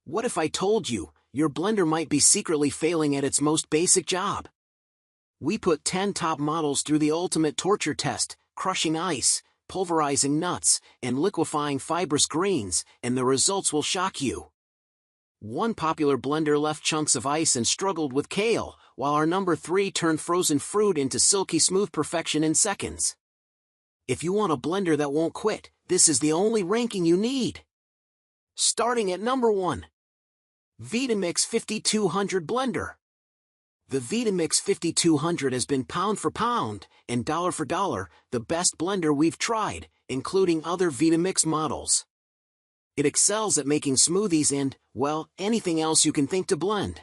What if I told you, your blender might be secretly failing at its most basic job? We put 10 top models through the ultimate torture test, crushing ice, pulverizing nuts, and liquefying fibrous greens, and the results will shock you. One popular blender left chunks of ice and struggled with kale, while our number 3 turned frozen fruit into silky smooth perfection in seconds. If you want a blender that won't quit, this is the only ranking you need. Starting at number 1. Vitamix 5200 Blender. The Vitamix 5200 has been pound for pound, and dollar for dollar, the best blender we've tried, including other Vitamix models. It excels at making smoothies and, well, anything else you can think to blend.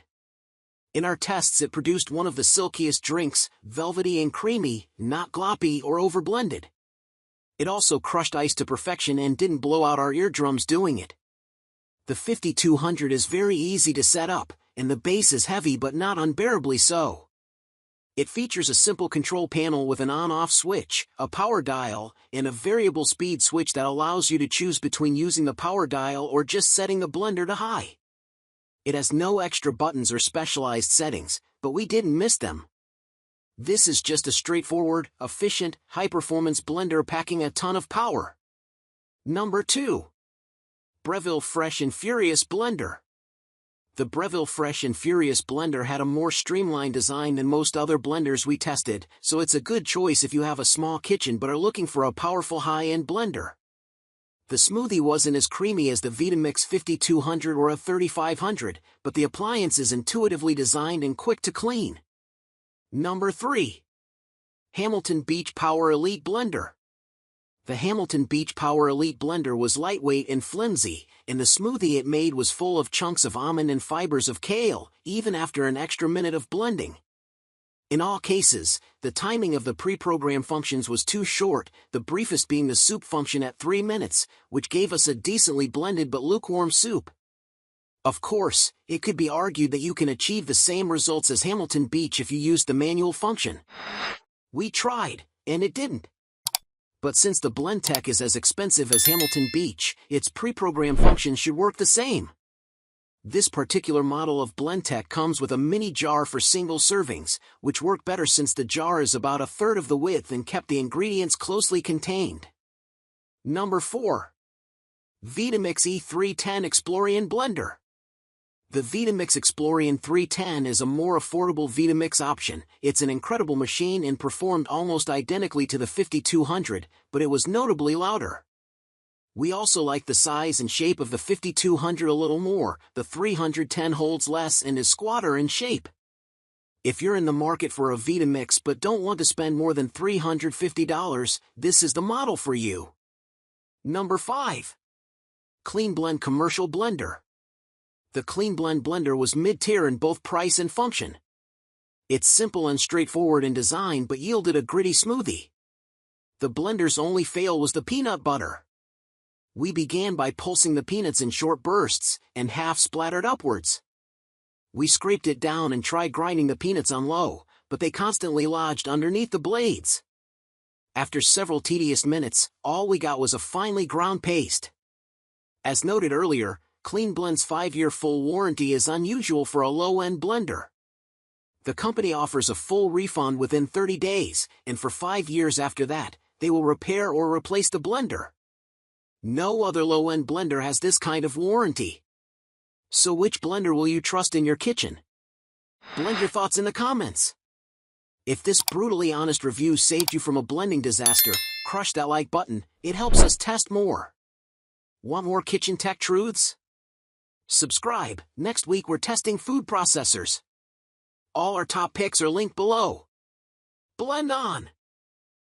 In our tests it produced one of the silkiest drinks, velvety and creamy, not gloppy or overblended. It also crushed ice to perfection and didn't blow out our eardrums doing it. The 5200 is very easy to set up, and the base is heavy but not unbearably so. It features a simple control panel with an on-off switch, a power dial, and a variable speed switch that allows you to choose between using the power dial or just setting the blender to high. It has no extra buttons or specialized settings, but we didn't miss them. This is just a straightforward, efficient, high-performance blender packing a ton of power. Number 2. Breville Fresh and Furious Blender. The Breville Fresh and Furious Blender had a more streamlined design than most other blenders we tested, so it's a good choice if you have a small kitchen but are looking for a powerful high-end blender. The smoothie wasn't as creamy as the Vitamix 5200 or a 3500, but the appliance is intuitively designed and quick to clean. Number 3. Hamilton Beach Power Elite Blender. The Hamilton Beach Power Elite Blender was lightweight and flimsy, and the smoothie it made was full of chunks of almond and fibers of kale, even after an extra minute of blending. In all cases, the timing of the pre-programmed functions was too short, the briefest being the soup function at 3 minutes, which gave us a decently blended but lukewarm soup. Of course, it could be argued that you can achieve the same results as Hamilton Beach if you used the manual function. We tried, and it didn't. But since the blend tech is as expensive as Hamilton Beach, its pre-programmed functions should work the same. This particular model of blend tech comes with a mini jar for single servings, which work better since the jar is about a third of the width and kept the ingredients closely contained. Number 4. Vitamix E310 Explorian Blender. The Vitamix Explorian 310 is a more affordable Vitamix option. It's an incredible machine and performed almost identically to the 5200, but it was notably louder. We also like the size and shape of the 5200 a little more. The 310 holds less and is squatter in shape. If you're in the market for a Vitamix but don't want to spend more than $350, this is the model for you. Number 5. Cleanblend Commercial Blender. The Cleanblend blender was mid-tier in both price and function. It's simple and straightforward in design but yielded a gritty smoothie. The blender's only fail was the peanut butter. We began by pulsing the peanuts in short bursts, and half splattered upwards. We scraped it down and tried grinding the peanuts on low, but they constantly lodged underneath the blades. After several tedious minutes, all we got was a finely ground paste. As noted earlier, Cleanblend's 5-year full warranty is unusual for a low-end blender. The company offers a full refund within 30 days, and for 5 years after that, they will repair or replace the blender. No other low-end blender has this kind of warranty. So which blender will you trust in your kitchen? Blend your thoughts in the comments. If this brutally honest review saved you from a blending disaster, crush that like button, it helps us test more. Want more kitchen tech truths? Subscribe. Next week we're testing food processors. All our top picks are linked below. Blend on!